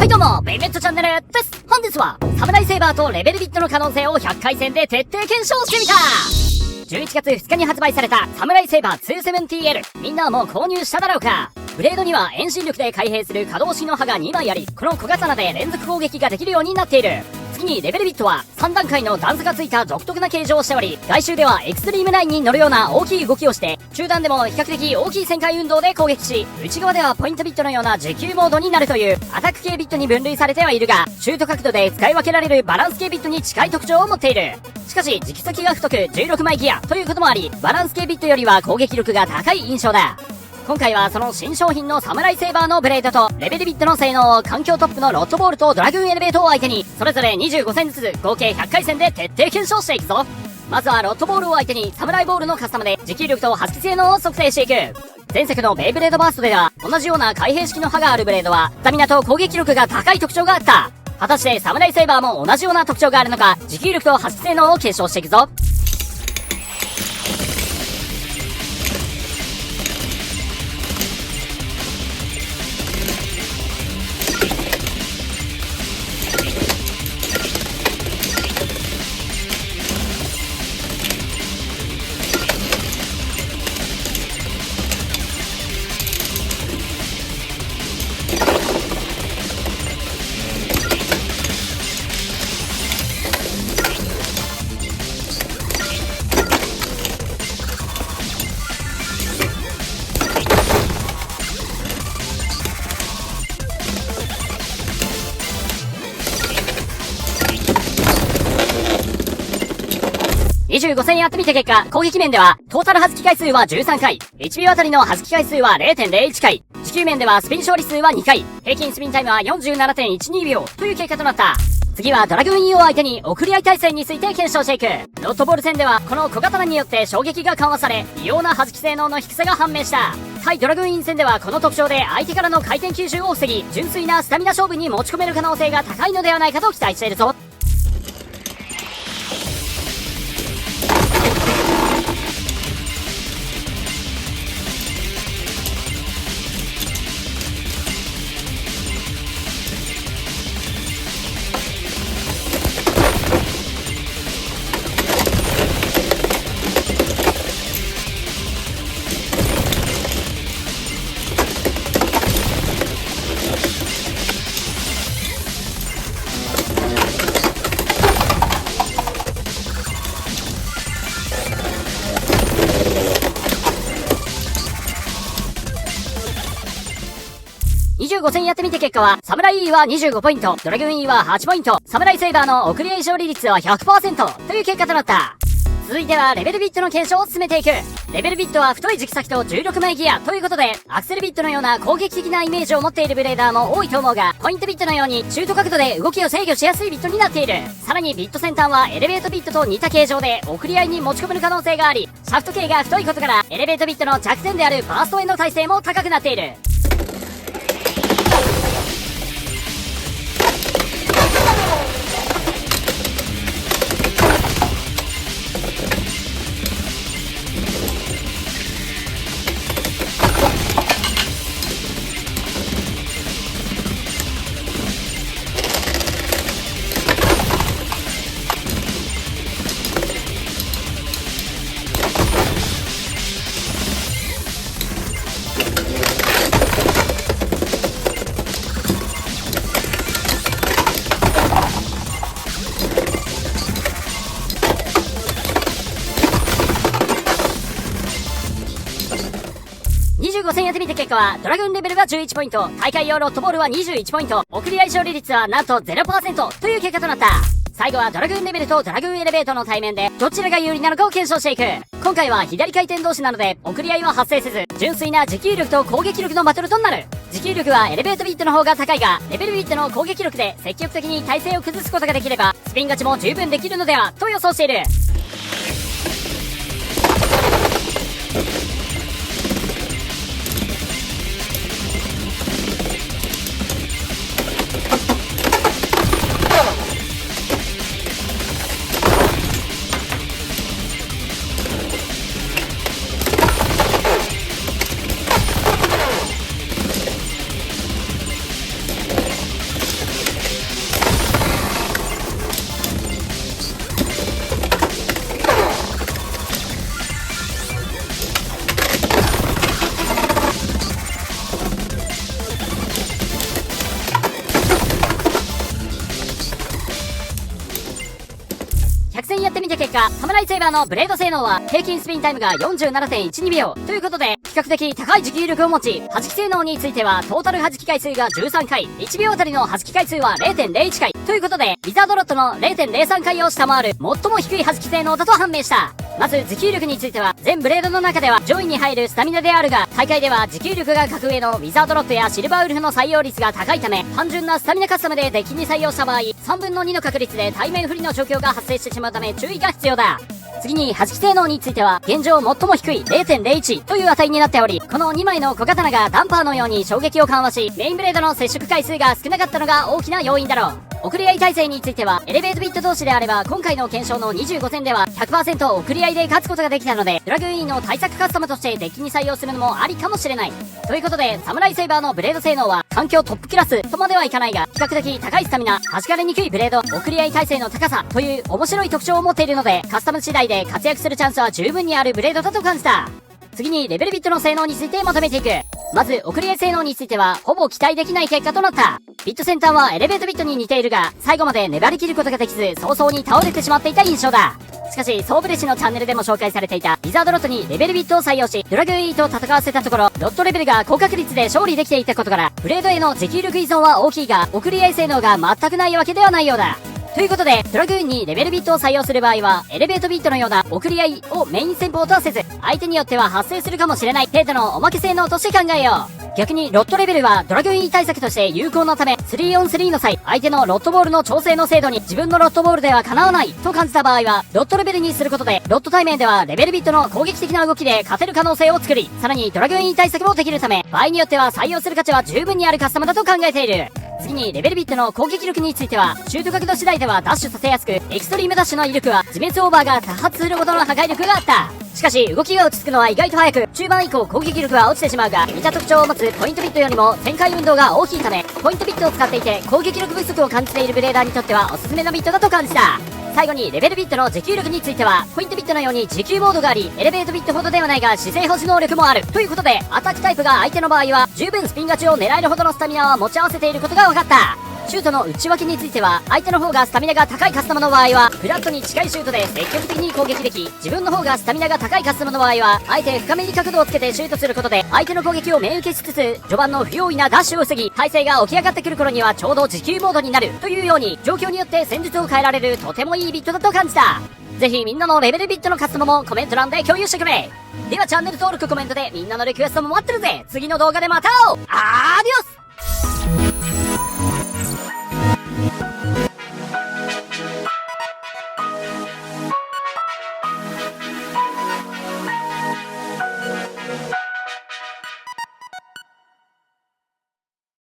どうも、ベイベットチャンネルです。本日は、サムライセーバーとレベルビットの可能性を100回戦で徹底検証してみた。11月2日に発売されたサムライセーバー 270L。みんなはもう購入しただろうか。ブレードには遠心力で開閉する可動式の刃が2枚あり、この小刀で連続攻撃ができるようになっている。次にレベルビットは3段階の段差がついた独特な形状をしており、外周ではエクストリームラインに乗るような大きい動きをして、中段でも比較的大きい旋回運動で攻撃し、内側ではポイントビットのような持久モードになるというアタック系ビットに分類されてはいるが、シュート角度で使い分けられるバランス系ビットに近い特徴を持っている。しかし、軸先が太く16枚ギアということもあり、バランス系ビットよりは攻撃力が高い印象だ。今回はその新商品のサムライセーバーのブレードとレベルビットの性能を環境トップのロッドボールとドラグーンエレベートを相手にそれぞれ25戦ずつ合計100回戦で徹底検証していくぞ。まずはロッドボールを相手にサムライボールのカスタムで持久力と発揮性能を測定していく。前作のベイブレードバーストでは同じような開閉式の刃があるブレードはスタミナと攻撃力が高い特徴があった。果たしてサムライセーバーも同じような特徴があるのか、持久力と発揮性能を検証していくぞ。25戦やってみた結果、攻撃面では、トータル弾き回数は13回、1秒あたりの弾き回数は 0.01 回、持久面ではスピン勝利数は2回、平均スピンタイムは 47.12 秒という結果となった。次はドラグーン E を相手に送り合い対戦について検証していく。ロッドボール戦では、この小刀によって衝撃が緩和され、異様な弾き性能の低さが判明した。対ドラグーン E 戦ではこの特徴で相手からの回転吸収を防ぎ、純粋なスタミナ勝負に持ち込める可能性が高いのではないかと期待しているぞ。25戦やってみて結果は、サムライ E は25ポイント、ドラグーン E は8ポイント、サムライセーバーの送り合い勝利率は 100% という結果となった。続いてはレベルビットの検証を進めていく。レベルビットは太い軸先と16枚ギアということで、アクセルビットのような攻撃的なイメージを持っているブレーダーも多いと思うが、ポイントビットのようにシュート角度で動きを制御しやすいビットになっている。さらにビット先端はエレベートビットと似た形状で送り合いに持ち込める可能性があり、シャフト径が太いことからエレベートビットの弱点であるバーストへの耐性も高くなっている。25戦やってみた結果は、ドラグーンレベルが11ポイント、大会用ロットボールは21ポイント、送り合い勝利率はなんと 0% という結果となった。最後はドラグーンレベルとドラグーンエレベートの対面で、どちらが有利なのかを検証していく。今回は左回転同士なので、送り合いは発生せず、純粋な持久力と攻撃力のバトルとなる。持久力はエレベートビットの方が高いが、レベルビットの攻撃力で積極的に体勢を崩すことができれば、スピン勝ちも十分できるのでは、と予想している。結果、サムライセーバーのブレード性能は平均スピンタイムが 47.12 秒ということで、比較的高い持久力を持ち、弾き性能についてはトータル弾き回数が13回、1秒あたりの弾き回数は 0.01 回ということで、ウィザードロットの 0.03 回を下回る最も低い弾き性能だと判明した。まず持久力については、全ブレードの中では上位に入るスタミナであるが、大会では持久力が格上のウィザードロットやシルバーウルフの採用率が高いため、単純なスタミナカスタムでデッキに採用した場合、3分の2の確率で対面不利の状況が発生してしまうため注意が必要だ。次に、弾き性能については、現状最も低い 0.01 という値になっており、この2枚の小刀がダンパーのように衝撃を緩和し、メインブレードの接触回数が少なかったのが大きな要因だろう。送り合い体制については、エレベートビット同士であれば、今回の検証の25戦では 100% 送り合いで勝つことができたので、ドラグーインの対策カスタムとしてデッキに採用するのもありかもしれない。ということで、サムライセーバーのブレード性能は、環境トップクラスとまではいかないが、比較的高いスタミナ、弾かれにくいブレード、送り合い体制の高さという面白い特徴を持っているので、カスタム次第で活躍するチャンスは十分にあるブレードだと感じた。次にレベルビットの性能についてまとめていく。まず、送り合い性能については、ほぼ期待できない結果となった。ビット先端はエレベートビットに似ているが、最後まで粘り切ることができず、早々に倒れてしまっていた印象だ。しかし、ソーブレシのチャンネルでも紹介されていた、ウィザードロットにレベルビットを採用し、ドラグーイーと戦わせたところ、ロットレベルが高確率で勝利できていたことから、ブレードへの持久力依存は大きいが、送り合い性能が全くないわけではないようだ。ということで、ドラグーンにレベルビットを採用する場合は、エレベートビットのような送り合いをメイン戦法とはせず、相手によっては発生するかもしれない程度のおまけ性能として考えよう。逆にロットレベルはドラグーン対策として有効なため、3on3 の際、相手のロットボールの調整の精度に自分のロットボールでは叶わないと感じた場合は、ロットレベルにすることで、ロット対面ではレベルビットの攻撃的な動きで勝てる可能性を作り、さらにドラグーン対策もできるため、場合によっては採用する価値は十分にあるカスタムだと考えている。次にレベルビットの攻撃力については、シュート角度次第ではダッシュさせやすく、エクストリームダッシュの威力は自滅オーバーが多発するほどの破壊力があった。しかし、動きが落ち着くのは意外と早く、中盤以降攻撃力は落ちてしまうが、似た特徴を持つポイントビットよりも旋回運動が大きいため、ポイントビットを使っていて攻撃力不足を感じているブレーダーにとってはおすすめのビットだと感じた。最後にレベルビットの持久力については、ポイントビットのように持久モードがあり、エレベートビットほどではないが姿勢保持能力もあるということで、アタックタイプが相手の場合は十分スピン勝ちを狙えるほどのスタミナは持ち合わせていることが分かった。シュートの内訳については、相手の方がスタミナが高いカスタムの場合は、フラットに近いシュートで積極的に攻撃でき、自分の方がスタミナが高いカスタムの場合は、あえて深めに角度をつけてシュートすることで、相手の攻撃を面受けしつつ、序盤の不用意なダッシュを防ぎ、体勢が起き上がってくる頃にはちょうど持久モードになるというように、状況によって戦術を変えられるとてもいいビットだと感じた。ぜひみんなのレベルビットのカスタムもコメント欄で共有してくれ。ではチャンネル登録コメントでみんなのリクエストも待ってるぜ。次の動画でまた会おう。アディオス。